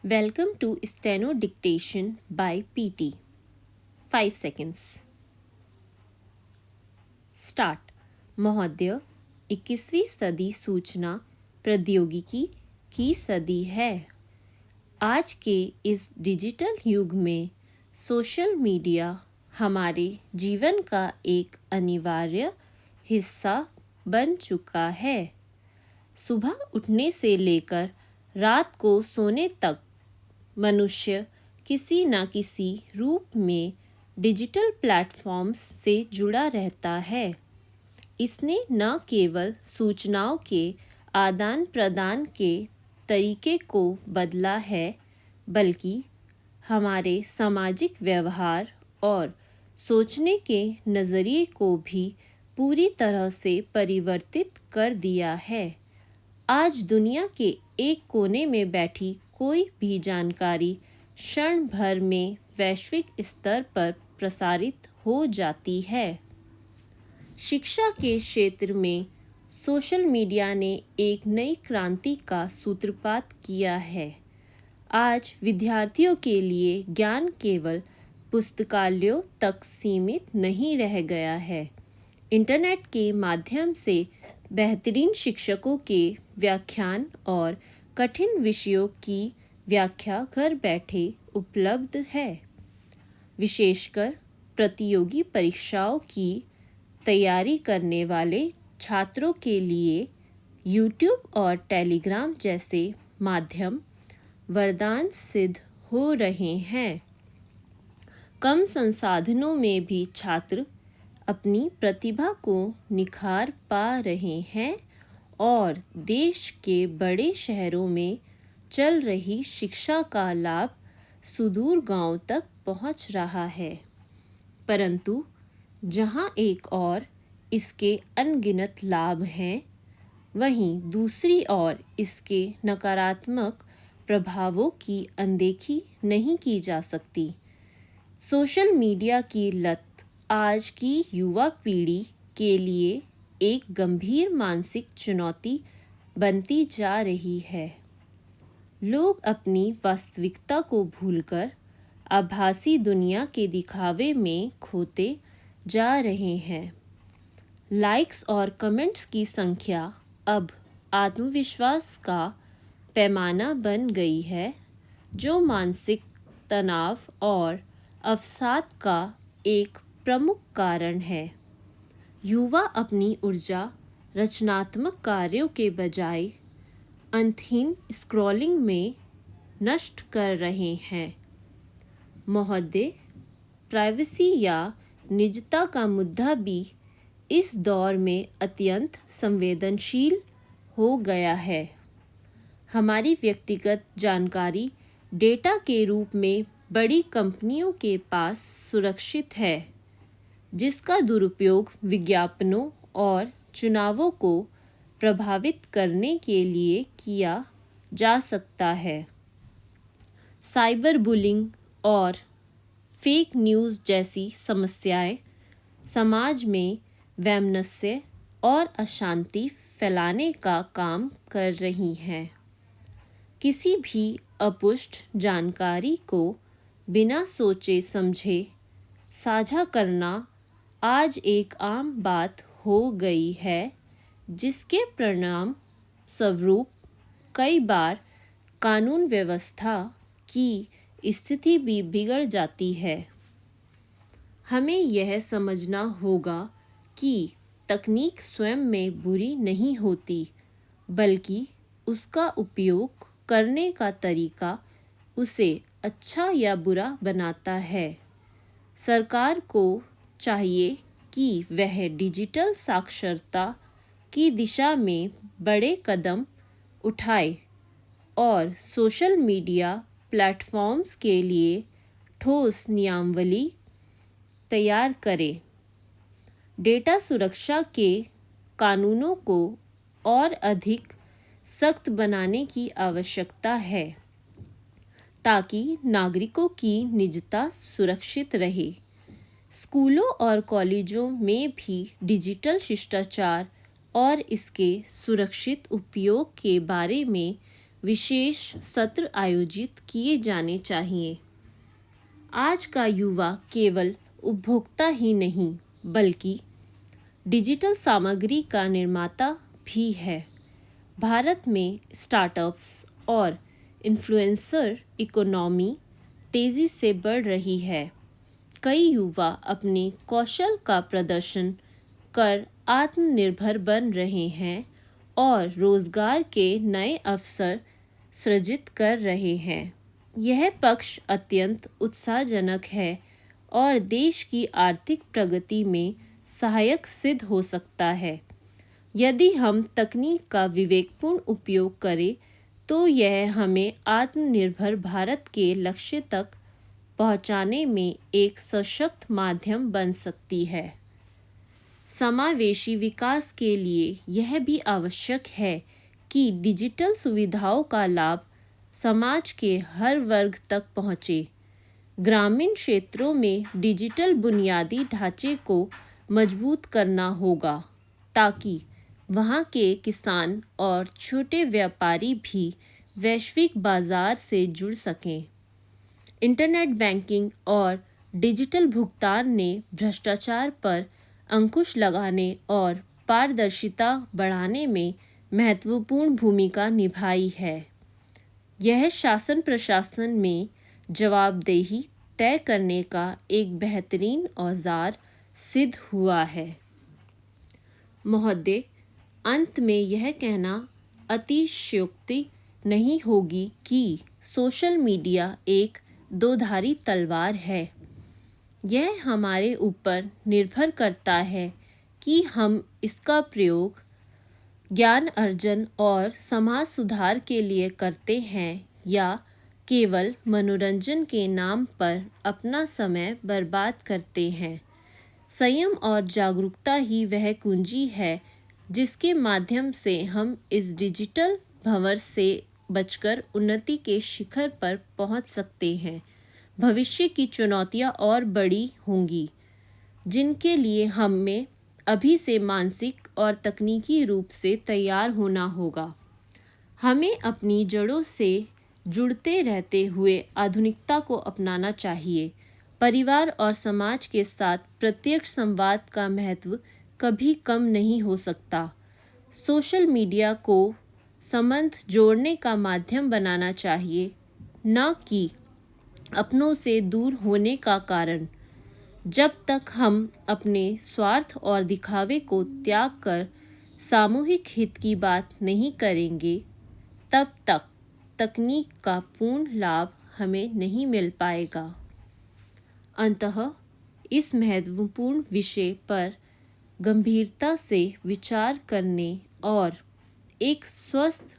Welcome to Steno Dictation by PT. 5 seconds. Start. महोदय, 21वीं सदी सूचना प्रौद्योगिकी की सदी है। आज के इस डिजिटल युग में सोशल मीडिया हमारे जीवन का एक अनिवार्य हिस्सा बन चुका है। सुबह उठने से लेकर रात को सोने तक मनुष्य किसी न किसी रूप में डिजिटल प्लेटफॉर्म्स से जुड़ा रहता है। इसने न केवल सूचनाओं के आदान प्रदान के तरीके को बदला है, बल्कि हमारे सामाजिक व्यवहार और सोचने के नज़रिए को भी पूरी तरह से परिवर्तित कर दिया है। आज दुनिया के एक कोने में बैठी कोई भी जानकारी क्षण भर में वैश्विक स्तर पर प्रसारित हो जाती है। शिक्षा के क्षेत्र में सोशल मीडिया ने एक नई क्रांति का सूत्रपात किया है। आज विद्यार्थियों के लिए ज्ञान केवल पुस्तकालयों तक सीमित नहीं रह गया है। इंटरनेट के माध्यम से बेहतरीन शिक्षकों के व्याख्यान और कठिन विषयों की व्याख्या घर बैठे उपलब्ध है। विशेषकर प्रतियोगी परीक्षाओं की तैयारी करने वाले छात्रों के लिए YouTube और टेलीग्राम जैसे माध्यम वरदान सिद्ध हो रहे हैं। कम संसाधनों में भी छात्र अपनी प्रतिभा को निखार पा रहे हैं और देश के बड़े शहरों में चल रही शिक्षा का लाभ सुदूर गांव तक पहुंच रहा है। परंतु जहां एक और इसके अनगिनत लाभ हैं, वहीं दूसरी ओर इसके नकारात्मक प्रभावों की अनदेखी नहीं की जा सकती। सोशल मीडिया की लत आज की युवा पीढ़ी के लिए एक गंभीर मानसिक चुनौती बनती जा रही है। लोग अपनी वास्तविकता को भूलकर आभासी दुनिया के दिखावे में खोते जा रहे हैं। लाइक्स और कमेंट्स की संख्या अब आत्मविश्वास का पैमाना बन गई है, जो मानसिक तनाव और अवसाद का एक प्रमुख कारण है। युवा अपनी ऊर्जा रचनात्मक कार्यों के बजाय अंतहीन स्क्रॉलिंग में नष्ट कर रहे हैं। महोदय, प्राइवेसी या निजता का मुद्दा भी इस दौर में अत्यंत संवेदनशील हो गया है। हमारी व्यक्तिगत जानकारी डेटा के रूप में बड़ी कंपनियों के पास सुरक्षित है, जिसका दुरुपयोग विज्ञापनों और चुनावों को प्रभावित करने के लिए किया जा सकता है। साइबर बुलिंग और फेक न्यूज़ जैसी समस्याएं समाज में वैमनस्य और अशांति फैलाने का काम कर रही हैं। किसी भी अपुष्ट जानकारी को बिना सोचे समझे साझा करना आज एक आम बात हो गई है, जिसके परिणाम स्वरूप कई बार कानून व्यवस्था की स्थिति भी बिगड़ जाती है। हमें यह समझना होगा कि तकनीक स्वयं में बुरी नहीं होती, बल्कि उसका उपयोग करने का तरीका उसे अच्छा या बुरा बनाता है। सरकार को चाहिए कि वह डिजिटल साक्षरता की दिशा में बड़े कदम उठाए और सोशल मीडिया प्लेटफॉर्म्स के लिए ठोस नियमावली तैयार करे। डेटा सुरक्षा के कानूनों को और अधिक सख्त बनाने की आवश्यकता है, ताकि नागरिकों की निजता सुरक्षित रहे। स्कूलों और कॉलेजों में भी डिजिटल शिष्टाचार और इसके सुरक्षित उपयोग के बारे में विशेष सत्र आयोजित किए जाने चाहिए। आज का युवा केवल उपभोक्ता ही नहीं बल्कि डिजिटल सामग्री का निर्माता भी है। भारत में स्टार्टअप्स और इन्फ्लुएंसर इकोनॉमी तेज़ी से बढ़ रही है। कई युवा अपने कौशल का प्रदर्शन कर आत्मनिर्भर बन रहे हैं और रोजगार के नए अवसर सृजित कर रहे हैं। यह पक्ष अत्यंत उत्साहजनक है और देश की आर्थिक प्रगति में सहायक सिद्ध हो सकता है। यदि हम तकनीक का विवेकपूर्ण उपयोग करें तो यह हमें आत्मनिर्भर भारत के लक्ष्य तक पहुंचाने में एक सशक्त माध्यम बन सकती है। समावेशी विकास के लिए यह भी आवश्यक है कि डिजिटल सुविधाओं का लाभ समाज के हर वर्ग तक पहुंचे। ग्रामीण क्षेत्रों में डिजिटल बुनियादी ढांचे को मजबूत करना होगा ताकि वहां के किसान और छोटे व्यापारी भी वैश्विक बाजार से जुड़ सकें। इंटरनेट बैंकिंग और डिजिटल भुगतान ने भ्रष्टाचार पर अंकुश लगाने और पारदर्शिता बढ़ाने में महत्वपूर्ण भूमिका निभाई है। यह शासन प्रशासन में जवाबदेही तय करने का एक बेहतरीन औजार सिद्ध हुआ है। महोदय, अंत में यह कहना अतिशयोक्ति नहीं होगी कि सोशल मीडिया एक दोधारी तलवार है। यह हमारे ऊपर निर्भर करता है कि हम इसका प्रयोग ज्ञान अर्जन और समाज सुधार के लिए करते हैं या केवल मनोरंजन के नाम पर अपना समय बर्बाद करते हैं। संयम और जागरूकता ही वह कुंजी है जिसके माध्यम से हम इस डिजिटल भंवर से बचकर उन्नति के शिखर पर पहुंच सकते हैं। भविष्य की चुनौतियां और बड़ी होंगी जिनके लिए हमें अभी से मानसिक और तकनीकी रूप से तैयार होना होगा। हमें अपनी जड़ों से जुड़ते रहते हुए आधुनिकता को अपनाना चाहिए। परिवार और समाज के साथ प्रत्यक्ष संवाद का महत्व कभी कम नहीं हो सकता। सोशल मीडिया को संबंध जोड़ने का माध्यम बनाना चाहिए, न कि अपनों से दूर होने का कारण। जब तक हम अपने स्वार्थ और दिखावे को त्याग कर सामूहिक हित की बात नहीं करेंगे, तब तक तकनीक का पूर्ण लाभ हमें नहीं मिल पाएगा। अंततः इस महत्वपूर्ण विषय पर गंभीरता से विचार करने और एक स्वस्थ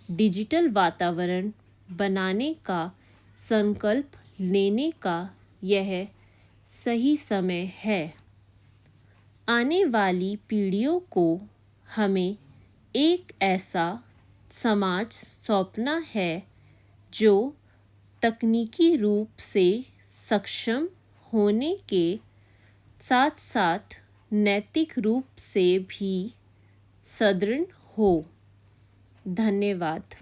डिजिटल वातावरण बनाने का संकल्प लेने का यह सही समय है। आने वाली पीढ़ियों को हमें एक ऐसा समाज सौंपना है जो तकनीकी रूप से सक्षम होने के साथ साथ नैतिक रूप से भी सुदृढ़ हो। धन्यवाद।